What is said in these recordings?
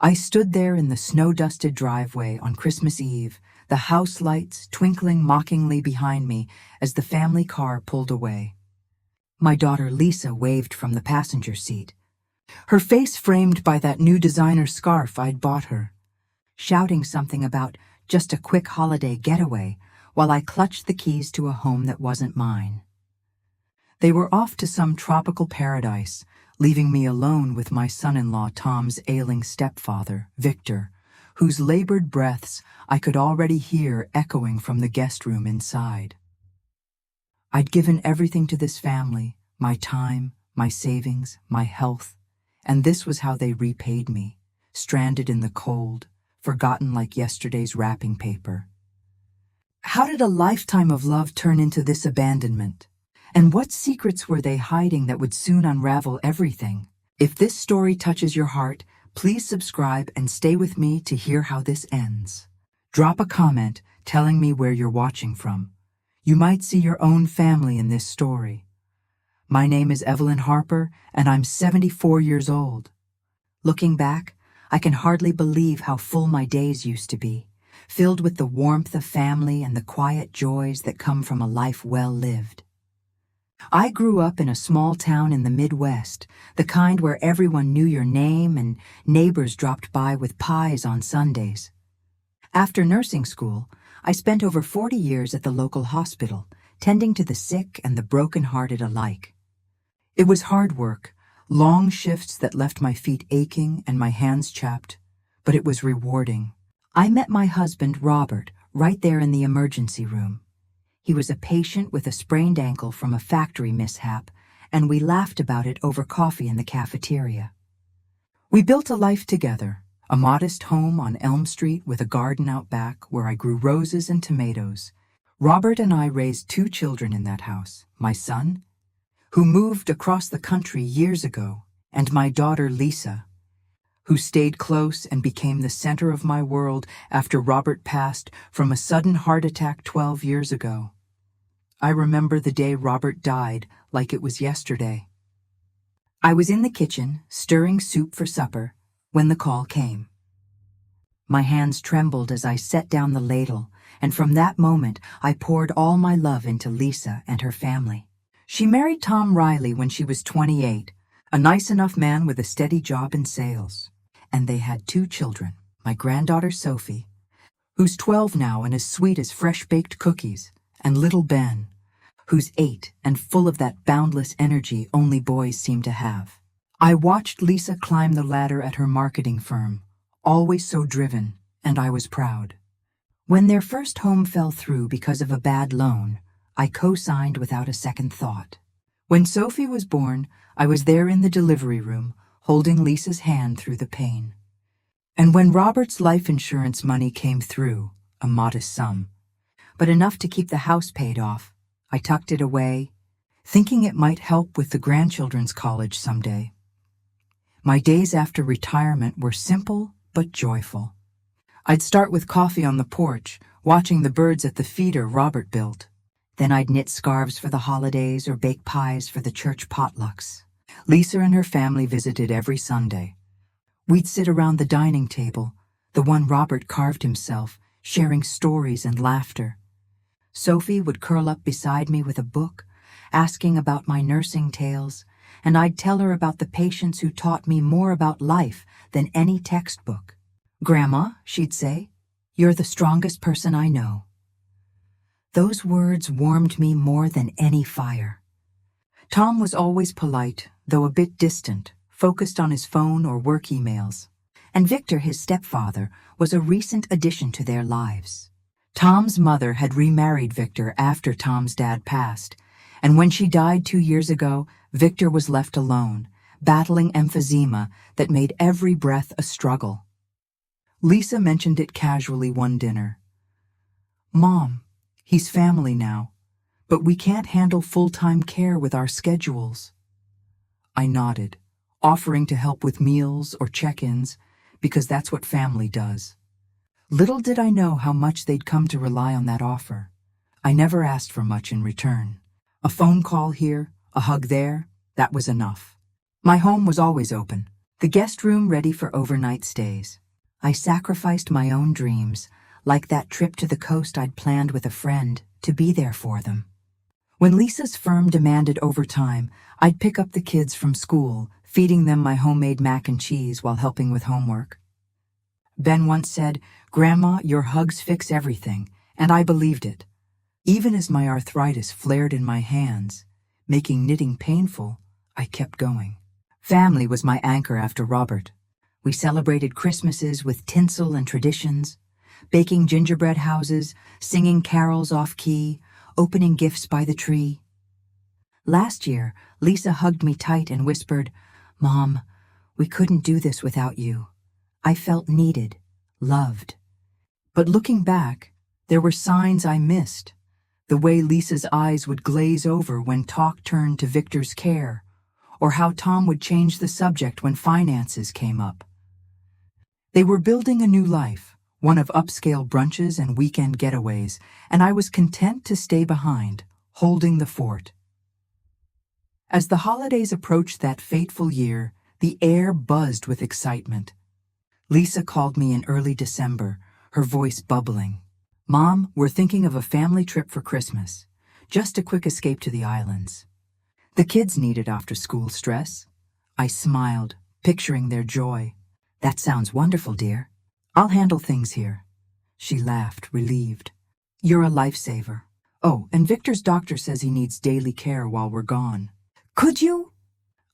I stood there in the snow-dusted driveway on Christmas Eve, the house lights twinkling mockingly behind me as the family car pulled away. My daughter Lisa waved from the passenger seat, her face framed by that new designer scarf I'd bought her, shouting something about just a quick holiday getaway while I clutched the keys to a home that wasn't mine. They were off to some tropical paradise, leaving me alone with my son-in-law Tom's ailing stepfather, Victor, whose labored breaths I could already hear echoing from the guest room inside. I'd given everything to this family, my time, my savings, my health, and this was how they repaid me, stranded in the cold, forgotten like yesterday's wrapping paper. How did a lifetime of love turn into this abandonment? And what secrets were they hiding that would soon unravel everything? If this story touches your heart, please subscribe and stay with me to hear how this ends. Drop a comment telling me where you're watching from. You might see your own family in this story. My name is Evelyn Harper, and I'm 74 years old. Looking back, I can hardly believe how full my days used to be, filled with the warmth of family and the quiet joys that come from a life well lived. I grew up in a small town in the Midwest, the kind where everyone knew your name and neighbors dropped by with pies on Sundays. After nursing school, I spent over 40 years at the local hospital, tending to the sick and the broken-hearted alike. It was hard work, long shifts that left my feet aching and my hands chapped, but it was rewarding. I met my husband, Robert, right there in the emergency room. He was a patient with a sprained ankle from a factory mishap, and we laughed about it over coffee in the cafeteria. We built a life together, a modest home on Elm Street with a garden out back where I grew roses and tomatoes. Robert and I raised 2 children in that house, my son, who moved across the country years ago, and my daughter Lisa, who stayed close and became the center of my world after Robert passed from a sudden heart attack 12 years ago. I remember the day Robert died like it was yesterday. I was in the kitchen, stirring soup for supper, when the call came. My hands trembled as I set down the ladle, and from that moment I poured all my love into Lisa and her family. She married Tom Riley when she was 28, a nice enough man with a steady job in sales. And they had 2 children, my granddaughter Sophie, who's 12 now and as sweet as fresh-baked cookies, and little Ben, who's 8 and full of that boundless energy only boys seem to have. I watched Lisa climb the ladder at her marketing firm, always so driven, and I was proud. When their first home fell through because of a bad loan, I co-signed without a second thought. When Sophie was born, I was there in the delivery room, holding Lisa's hand through the pain. And when Robert's life insurance money came through, a modest sum, but enough to keep the house paid off, I tucked it away, thinking it might help with the grandchildren's college someday. My days after retirement were simple but joyful. I'd start with coffee on the porch, watching the birds at the feeder Robert built. Then I'd knit scarves for the holidays or bake pies for the church potlucks. Lisa and her family visited every Sunday. We'd sit around the dining table, the one Robert carved himself, sharing stories and laughter. Sophie would curl up beside me with a book, asking about my nursing tales, and I'd tell her about the patients who taught me more about life than any textbook. "Grandma," she'd say, "you're the strongest person I know." Those words warmed me more than any fire. Tom was always polite, though a bit distant, focused on his phone or work emails. And Victor, his stepfather, was a recent addition to their lives. Tom's mother had remarried Victor after Tom's dad passed, and when she died 2 years ago, Victor was left alone, battling emphysema that made every breath a struggle. Lisa mentioned it casually one dinner. "Mom, he's family now, but we can't handle full-time care with our schedules." I nodded, offering to help with meals or check-ins, because that's what family does. Little did I know how much they'd come to rely on that offer. I never asked for much in return. A phone call here, a hug there, that was enough. My home was always open. The the guest room ready for overnight stays. I sacrificed my own dreams, like that trip to the coast I'd planned with a friend, to be there for them. When Lisa's firm demanded overtime, I'd pick up the kids from school, feeding them my homemade mac and cheese while helping with homework. Ben once said, "Grandma, your hugs fix everything," and I believed it. Even as my arthritis flared in my hands, making knitting painful, I kept going. Family was my anchor after Robert. We celebrated Christmases with tinsel and traditions, baking gingerbread houses, singing carols off-key, opening gifts by the tree. Last year, Lisa hugged me tight and whispered, "Mom, we couldn't do this without you." I felt needed, loved. But looking back, there were signs I missed. The way Lisa's eyes would glaze over when talk turned to Victor's care, or how Tom would change the subject when finances came up. They were building a new life, one of upscale brunches and weekend getaways, and I was content to stay behind, holding the fort. As the holidays approached that fateful year, the air buzzed with excitement. Lisa called me in early December, her voice bubbling. "Mom, we're thinking of a family trip for Christmas. Just a quick escape to the islands." The kids needed after-school stress. I smiled, picturing their joy. "That sounds wonderful, dear. I'll handle things here." She laughed, relieved. "You're a lifesaver. Oh, and Victor's doctor says he needs daily care while we're gone." "Could you?"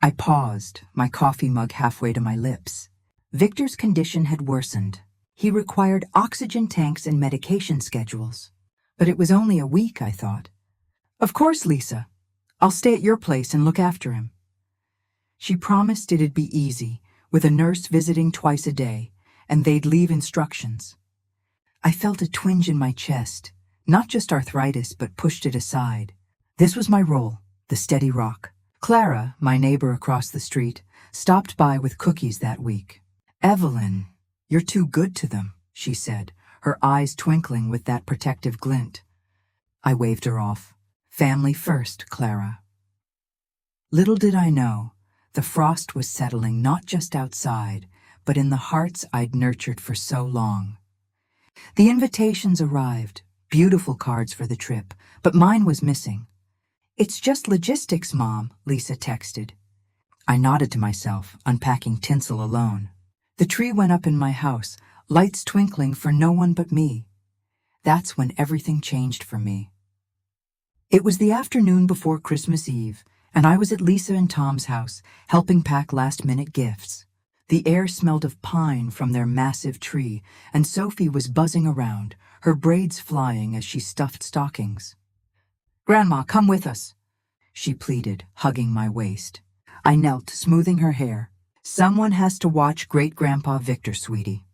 I paused, my coffee mug halfway to my lips. Victor's condition had worsened. He required oxygen tanks and medication schedules. But it was only a week, I thought. "Of course, Lisa. I'll stay at your place and look after him." She promised it'd be easy, with a nurse visiting twice a day, and they'd leave instructions. I felt a twinge in my chest, not just arthritis, but pushed it aside. This was my role, the steady rock. Clara, my neighbor across the street, stopped by with cookies that week. "Evelyn, you're too good to them," she said, her eyes twinkling with that protective glint. I waved her off. "Family first, Clara." Little did I know, the frost was settling not just outside, but in the hearts I'd nurtured for so long. The invitations arrived, beautiful cards for the trip, but mine was missing. "It's just logistics, Mom," Lisa texted. I nodded to myself, unpacking tinsel alone. The tree went up in my house, lights twinkling for no one but me. That's when everything changed for me. It was the afternoon before Christmas Eve, and I was at Lisa and Tom's house, helping pack last-minute gifts. The air smelled of pine from their massive tree, and Sophie was buzzing around, her braids flying as she stuffed stockings. "Grandma, come with us," she pleaded, hugging my waist. I knelt, smoothing her hair. "Someone has to watch Great-Grandpa Victor, sweetie.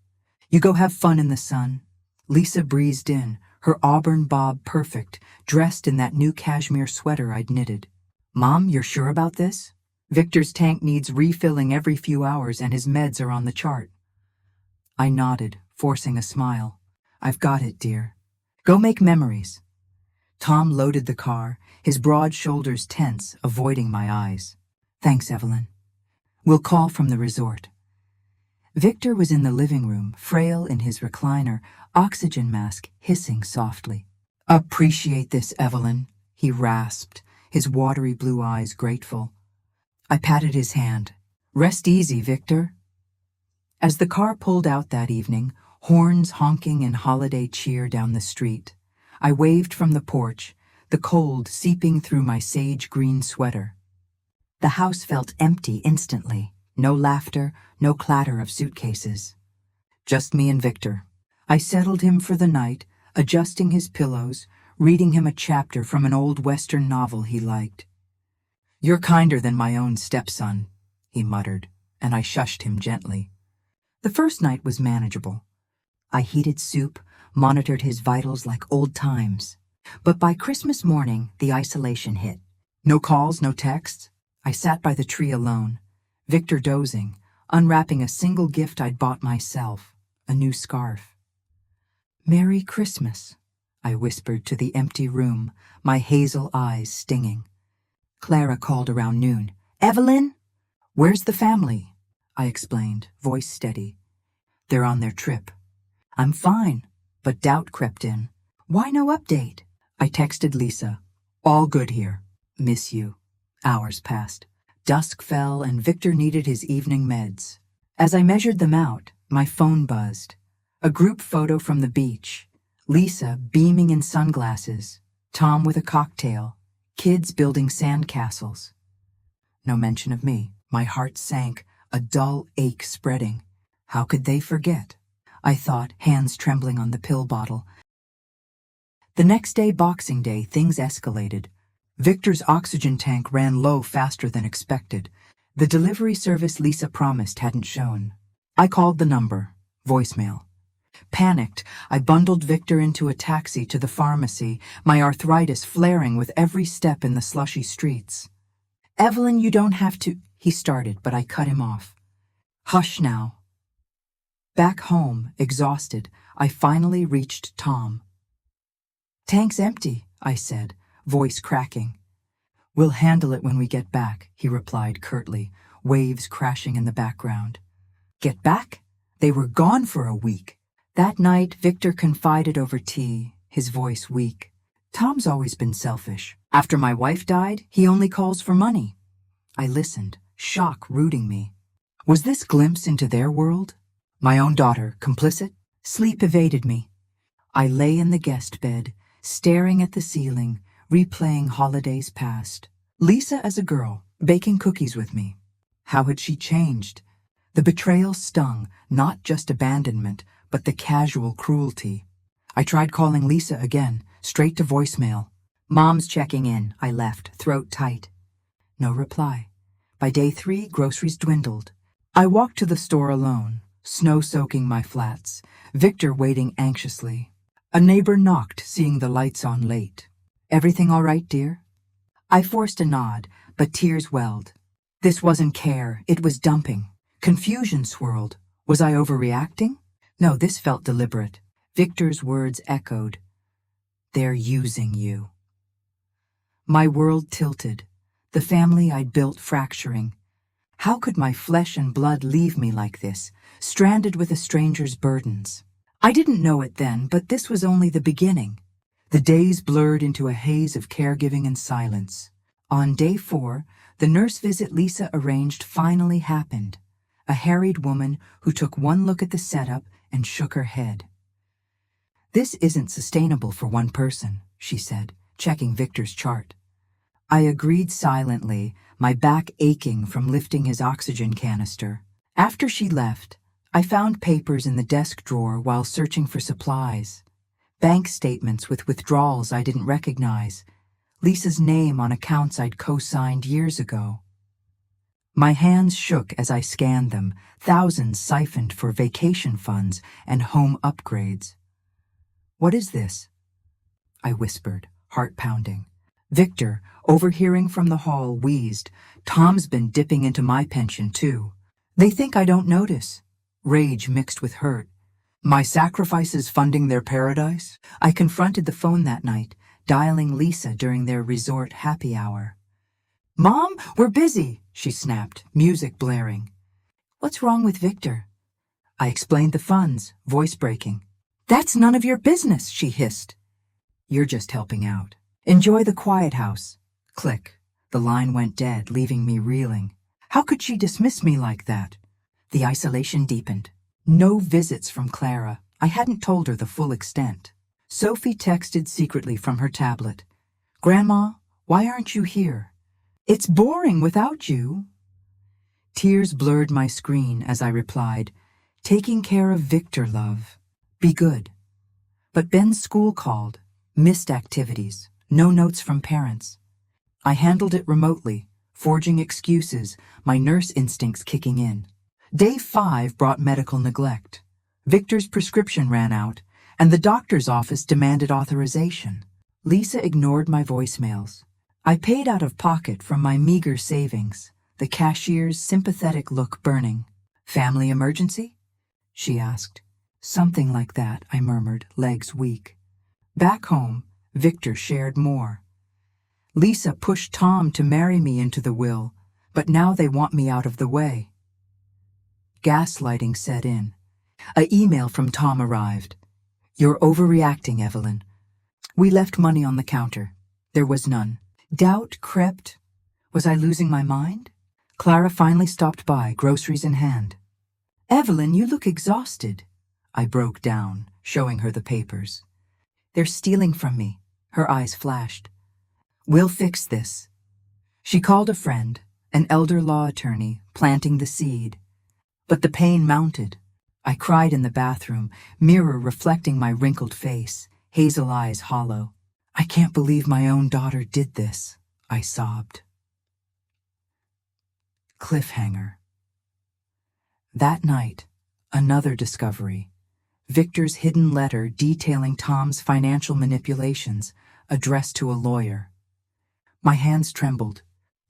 You go have fun in the sun." Lisa breezed in, her auburn bob perfect, dressed in that new cashmere sweater I'd knitted. "Mom, you're sure about this? Victor's tank needs refilling every few hours and his meds are on the chart." I nodded, forcing a smile. "I've got it, dear. Go make memories." Tom loaded the car, his broad shoulders tense, avoiding my eyes. "Thanks, Evelyn. We'll call from the resort." Victor was in the living room, frail in his recliner, oxygen mask hissing softly. "Appreciate this, Evelyn," he rasped, his watery blue eyes grateful. I patted his hand. "Rest easy, Victor." As the car pulled out that evening, horns honking in holiday cheer down the street, I waved from the porch, the cold seeping through my sage-green sweater. The house felt empty instantly. No laughter, no clatter of suitcases. Just me and Victor. I settled him for the night, adjusting his pillows, reading him a chapter from an old Western novel he liked. "You're kinder than my own stepson," he muttered, and I shushed him gently. The first night was manageable. I heated soup, monitored his vitals like old times. But by Christmas morning, the isolation hit. No calls, no texts. I sat by the tree alone, Victor dozing, unwrapping a single gift I'd bought myself, a new scarf. "Merry Christmas," I whispered to the empty room, my hazel eyes stinging. Clara called around noon. "Evelyn? Where's the family?" I explained, voice steady. They're on their trip. I'm fine, but doubt crept in. Why no update? I texted Lisa. All good here. Miss you. Hours passed. Dusk fell and Victor needed his evening meds. As I measured them out, my phone buzzed. A group photo from the beach. Lisa beaming in sunglasses. Tom with a cocktail. Kids building sandcastles. No mention of me. My heart sank, a dull ache spreading. How could they forget? I thought, hands trembling on the pill bottle. The next day, Boxing Day, things escalated. Victor's oxygen tank ran low faster than expected. The delivery service Lisa promised hadn't shown. I called the number. Voicemail. Panicked, I bundled Victor into a taxi to the pharmacy, my arthritis flaring with every step in the slushy streets. Evelyn, you don't have to, he started, but I cut him off. Hush now. Back home, exhausted, I finally reached Tom. Tank's empty, I said, voice cracking. We'll handle it when we get back, he replied curtly, waves crashing in the background. Get back? They were gone for a week. That night, Victor confided over tea, his voice weak. Tom's always been selfish. After my wife died, he only calls for money. I listened, shock rooting me. Was this glimpse into their world? My own daughter, complicit? Sleep evaded me. I lay in the guest bed, staring at the ceiling, replaying holidays past. Lisa as a girl, baking cookies with me. How had she changed? The betrayal stung, not just abandonment, but the casual cruelty. I tried calling Lisa again, straight to voicemail. Mom's checking in, I left, throat tight. No reply. By day 3, groceries dwindled. I walked to the store alone, snow soaking my flats, Victor waiting anxiously. A neighbor knocked, seeing the lights on late. Everything all right, dear? I forced a nod, but tears welled. This wasn't care, it was dumping. Confusion swirled. Was I overreacting? No, this felt deliberate. Victor's words echoed. They're using you. My world tilted, the family I'd built fracturing. How could my flesh and blood leave me like this, stranded with a stranger's burdens? I didn't know it then, but this was only the beginning. The days blurred into a haze of caregiving and silence. On day 4, the nurse visit Lisa arranged finally happened. A harried woman who took one look at the setup and shook her head. This isn't sustainable for one person, she said, checking Victor's chart. I agreed silently, my back aching from lifting his oxygen canister. After she left, I found papers in the desk drawer while searching for supplies. Bank statements with withdrawals I didn't recognize. Lisa's name on accounts I'd co-signed years ago. My hands shook as I scanned them, thousands siphoned for vacation funds and home upgrades. What is this? I whispered, heart pounding. Victor, overhearing from the hall, wheezed. Tom's been dipping into my pension, too. They think I don't notice. Rage mixed with hurt. My sacrifices funding their paradise? I confronted the phone that night, dialing Lisa during their resort happy hour. Mom, we're busy, she snapped, music blaring. What's wrong with Victor? I explained the funds, voice breaking. That's none of your business, she hissed. You're just helping out. Enjoy the quiet house. Click. The line went dead, leaving me reeling. How could she dismiss me like that? The isolation deepened. No visits from Clara. I hadn't told her the full extent. Sophie texted secretly from her tablet. Grandma, why aren't you here? It's boring without you. Tears blurred my screen as I replied, taking care of Victor, love. Be good. But Ben's school called. Missed activities. No notes from parents. I handled it remotely, forging excuses, my nurse instincts kicking in. Day 5 brought medical neglect. Victor's prescription ran out, and the doctor's office demanded authorization. Lisa ignored my voicemails. I paid out of pocket from my meager savings, the cashier's sympathetic look burning. Family emergency? She asked. Something like that, I murmured, legs weak. Back home, Victor shared more. Lisa pushed Tom to marry me into the will, but now they want me out of the way. Gaslighting set in. An email from Tom arrived. "You're overreacting, Evelyn." We left money on the counter. There was none. Doubt crept. Was I losing my mind? Clara finally stopped by, groceries in hand. "Evelyn, you look exhausted." I broke down, showing her the papers. "They're stealing from me." Her eyes flashed. "We'll fix this." She called a friend, an elder law attorney, planting the seed. But the pain mounted. I cried in the bathroom, mirror reflecting my wrinkled face, hazel eyes hollow. "I can't believe my own daughter did this," I sobbed. Cliffhanger. That night, another discovery. Victor's hidden letter detailing Tom's financial manipulations, addressed to a lawyer. My hands trembled.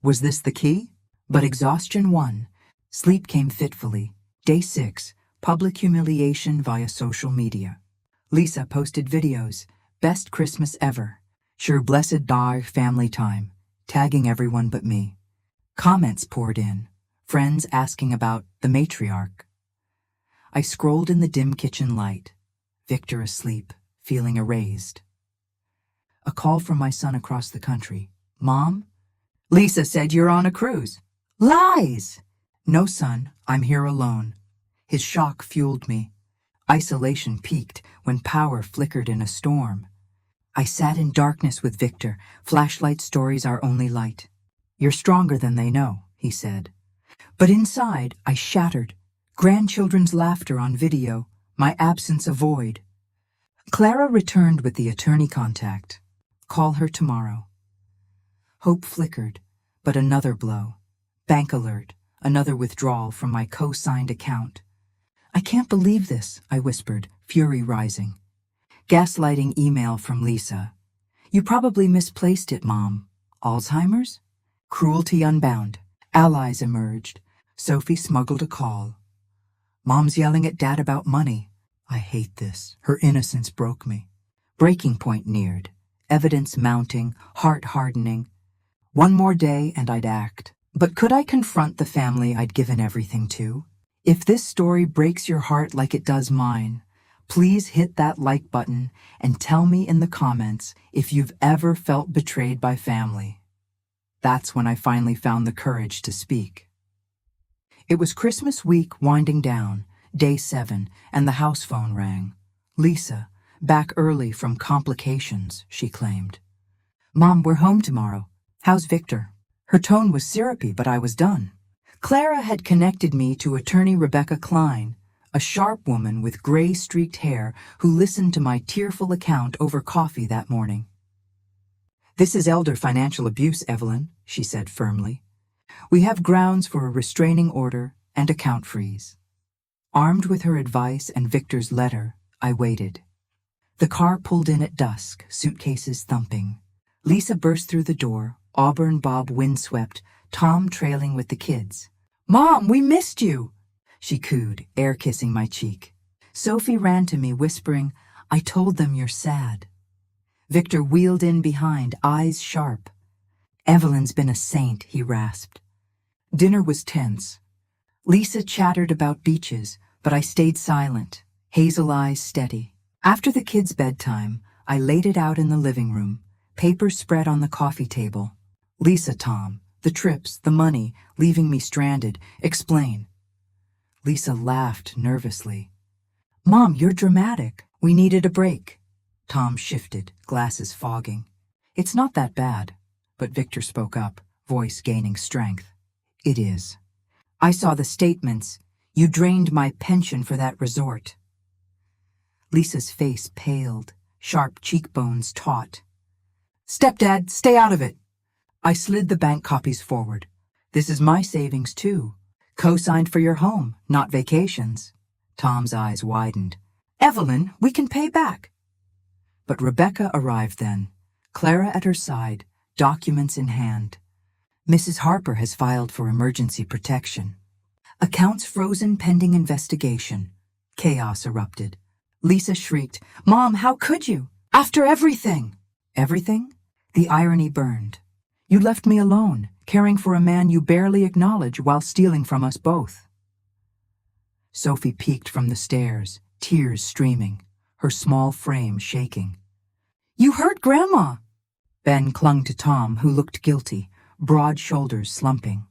Was this the key? But exhaustion won. Sleep came fitfully. Day 6, public humiliation via social media. Lisa posted videos. "Best Christmas ever. Sure blessed dar family time," tagging everyone but me. Comments poured in. Friends asking about the matriarch. I scrolled in the dim kitchen light. Victor asleep, feeling erased. A call from my son across the country. "Mom? Lisa said you're on a cruise." "Lies!" "No, son, I'm here alone." His shock fueled me. Isolation peaked when power flickered in a storm. I sat in darkness with Victor. Flashlight stories our only light. "You're stronger than they know," he said. But inside, I shattered. Grandchildren's laughter on video, my absence a void. Clara returned with the attorney contact. "Call her tomorrow." Hope flickered, but another blow. Bank alert, another withdrawal from my co-signed account. "I can't believe this," I whispered, fury rising. Gaslighting email from Lisa. "You probably misplaced it, Mom." Alzheimer's? Cruelty unbound. Allies emerged. Sophie smuggled a call. "Mom's yelling at Dad about money." I hate this. Her innocence broke me. Breaking point neared. Evidence mounting, heart hardening. One more day and I'd act. But could I confront the family I'd given everything to? If this story breaks your heart like it does mine, please hit that like button and tell me in the comments if you've ever felt betrayed by family. That's when I finally found the courage to speak. It was Christmas week winding down, day 7, and the house phone rang. Lisa, back early from complications, she claimed. "Mom, we're home tomorrow. How's Victor?" Her tone was syrupy, but I was done. Clara had connected me to attorney Rebecca Klein, a sharp woman with gray-streaked hair who listened to my tearful account over coffee that morning. "This is elder financial abuse, Evelyn," she said firmly. "We have grounds for a restraining order and account freeze." Armed with her advice and Victor's letter, I waited. The car pulled in at dusk, suitcases thumping. Lisa burst through the door, auburn bob windswept, Tom trailing with the kids. "Mom, we missed you!" she cooed, air-kissing my cheek. Sophie ran to me, whispering, "I told them you're sad." Victor wheeled in behind, eyes sharp. "Evelyn's been a saint," he rasped. Dinner was tense. Lisa chattered about beaches, but I stayed silent, hazel eyes steady. After the kids' bedtime, I laid it out in the living room, papers spread on the coffee table. "Lisa, Tom, the trips, the money, leaving me stranded. Explain." Lisa laughed nervously. "Mom, you're dramatic. We needed a break." Tom shifted, glasses fogging. "It's not that bad." But Victor spoke up, voice gaining strength. "It is. I saw the statements. You drained my pension for that resort." Lisa's face paled, sharp cheekbones taut. "Stepdad, stay out of it." I slid the bank copies forward. "This is my savings, too. Co-signed for your home, not vacations." Tom's eyes widened. "Evelyn, we can pay back." But Rebecca arrived then, Clara at her side, documents in hand. "Mrs. Harper has filed for emergency protection." Accounts frozen pending investigation. Chaos erupted. Lisa shrieked, "Mom, how could you? After everything!" "Everything?" The irony burned. "You left me alone, caring for a man you barely acknowledge while stealing from us both." Sophie peeked from the stairs, tears streaming, her small frame shaking. "You hurt Grandma!" Ben clung to Tom, who looked guilty, broad shoulders slumping.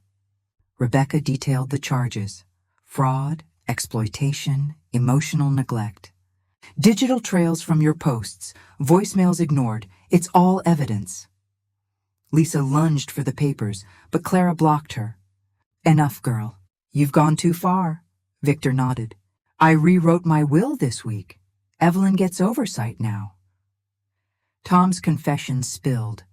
Rebecca detailed the charges: fraud, exploitation, emotional neglect. "Digital trails from your posts, voicemails ignored, it's all evidence." Lisa lunged for the papers, but Clara blocked her. "Enough, girl. You've gone too far." Victor nodded. "I rewrote my will this week. Evelyn gets oversight now." Tom's confession spilled.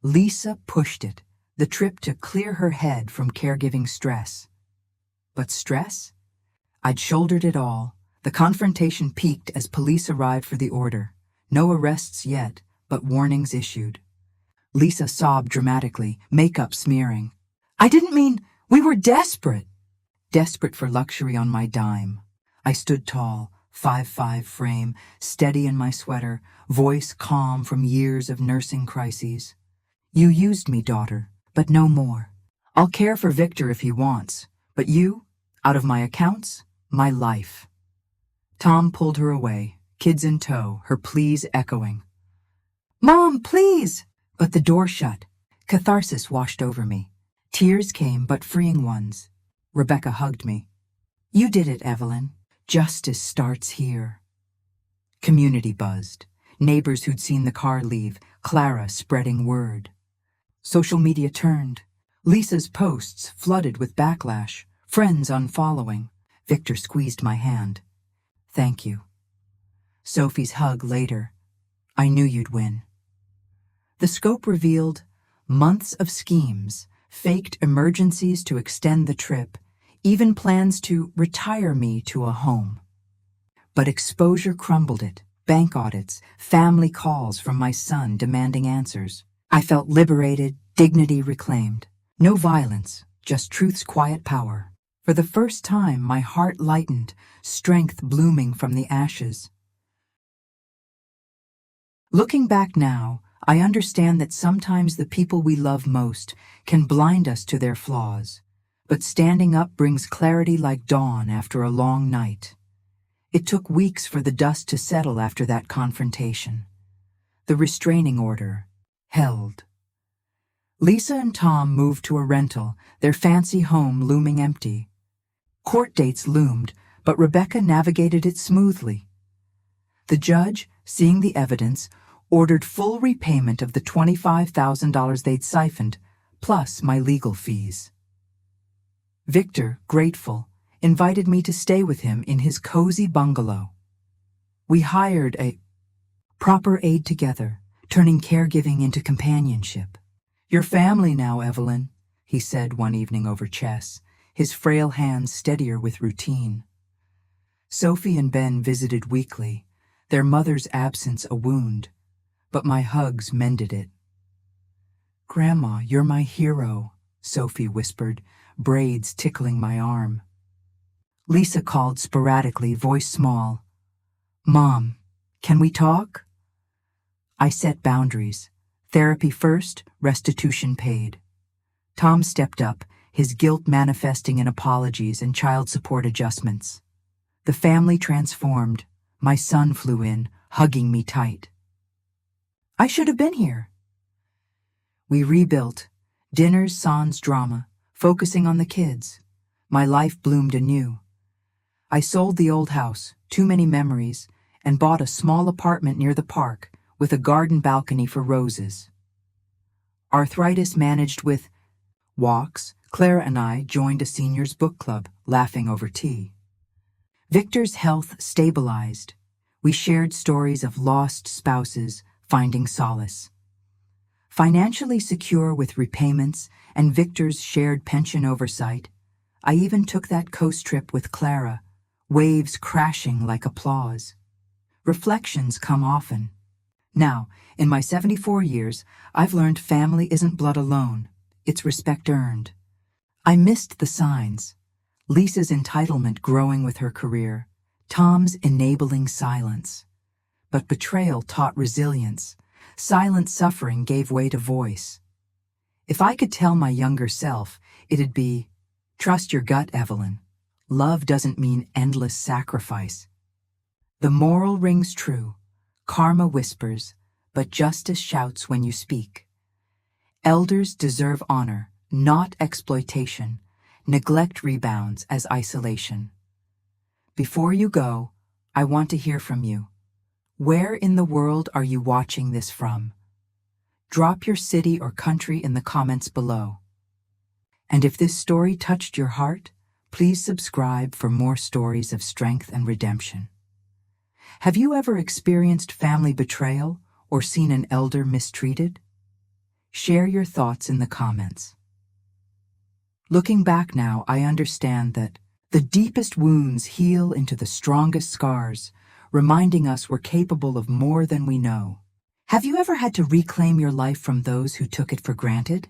Lisa pushed it, the trip to clear her head from caregiving stress. But stress? I'd shouldered it all. The confrontation peaked as police arrived for the order. No arrests yet, but warnings issued. Lisa sobbed dramatically, makeup smearing. "I didn't mean, we were desperate." Desperate for luxury on my dime. I stood tall, 5'5" frame, steady in my sweater, voice calm from years of nursing crises. "You used me, daughter, but no more. I'll care for Victor if he wants, but you, out of my accounts, my life." Tom pulled her away, kids in tow, her pleas echoing. "Mom, please!" But the door shut. Catharsis washed over me. Tears came, but freeing ones. Rebecca hugged me. "You did it, Evelyn. Justice starts here." Community buzzed. Neighbors who'd seen the car leave, Clara spreading word. Social media turned. Lisa's posts flooded with backlash, friends unfollowing. Victor squeezed my hand. "Thank you." Sophie's hug later. "I knew you'd win." The scope revealed months of schemes, faked emergencies to extend the trip, even plans to retire me to a home. But exposure crumbled it. Bank audits, family calls from my son demanding answers. I felt liberated, dignity reclaimed. No violence, just truth's quiet power. For the first time, my heart lightened, strength blooming from the ashes. Looking back now, I understand that sometimes the people we love most can blind us to their flaws, but standing up brings clarity like dawn after a long night. It took weeks for the dust to settle after that confrontation. The restraining order held. Lisa and Tom moved to a rental, their fancy home looming empty. Court dates loomed, but Rebecca navigated it smoothly. The judge, seeing the evidence, ordered full repayment of the $25,000 they'd siphoned, plus my legal fees. Victor, grateful, invited me to stay with him in his cozy bungalow. We hired a proper aide together, turning caregiving into companionship. "You're family now, Evelyn," he said one evening over chess, his frail hands steadier with routine. Sophie and Ben visited weekly, their mother's absence a wound, but my hugs mended it. "Grandma, you're my hero," Sophie whispered, braids tickling my arm. Lisa called sporadically, voice small. "Mom, can we talk?" I set boundaries. Therapy first, restitution paid. Tom stepped up, his guilt manifesting in apologies and child support adjustments. The family transformed. My son flew in, hugging me tight. "I should have been here." We rebuilt. Dinners sans drama, focusing on the kids. My life bloomed anew. I sold the old house, too many memories, and bought a small apartment near the park with a garden balcony for roses. Arthritis managed with walks. Clara and I joined a seniors' book club, laughing over tea. Victor's health stabilized. We shared stories of lost spouses finding solace. Financially secure with repayments and Victor's shared pension oversight, I even took that coast trip with Clara, waves crashing like applause. Reflections come often. Now, in my 74 years, I've learned family isn't blood alone, it's respect earned. I missed the signs. Lisa's entitlement growing with her career, Tom's enabling silence. But betrayal taught resilience. Silent suffering gave way to voice. If I could tell my younger self, it'd be, "Trust your gut, Evelyn. Love doesn't mean endless sacrifice. The moral rings true. Karma whispers, but justice shouts when you speak. Elders deserve honor, not exploitation. Neglect rebounds as isolation. Before you go, I want to hear from you. Where in the world are you watching this from? Drop your city or country in the comments below. And if this story touched your heart, please subscribe for more stories of strength and redemption. Have you ever experienced family betrayal or seen an elder mistreated? Share your thoughts in the comments. Looking back now, I understand that the deepest wounds heal into the strongest scars, reminding us we're capable of more than we know. Have you ever had to reclaim your life from those who took it for granted?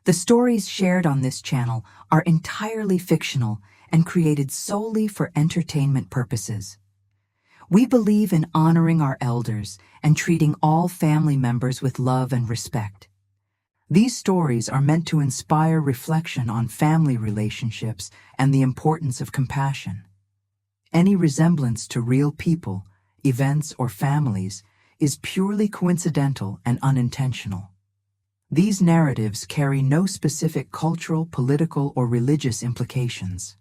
The stories shared on this channel are entirely fictional and created solely for entertainment purposes. We believe in honoring our elders and treating all family members with love and respect. These stories are meant to inspire reflection on family relationships and the importance of compassion. Any resemblance to real people, events, or families is purely coincidental and unintentional. These narratives carry no specific cultural, political, or religious implications.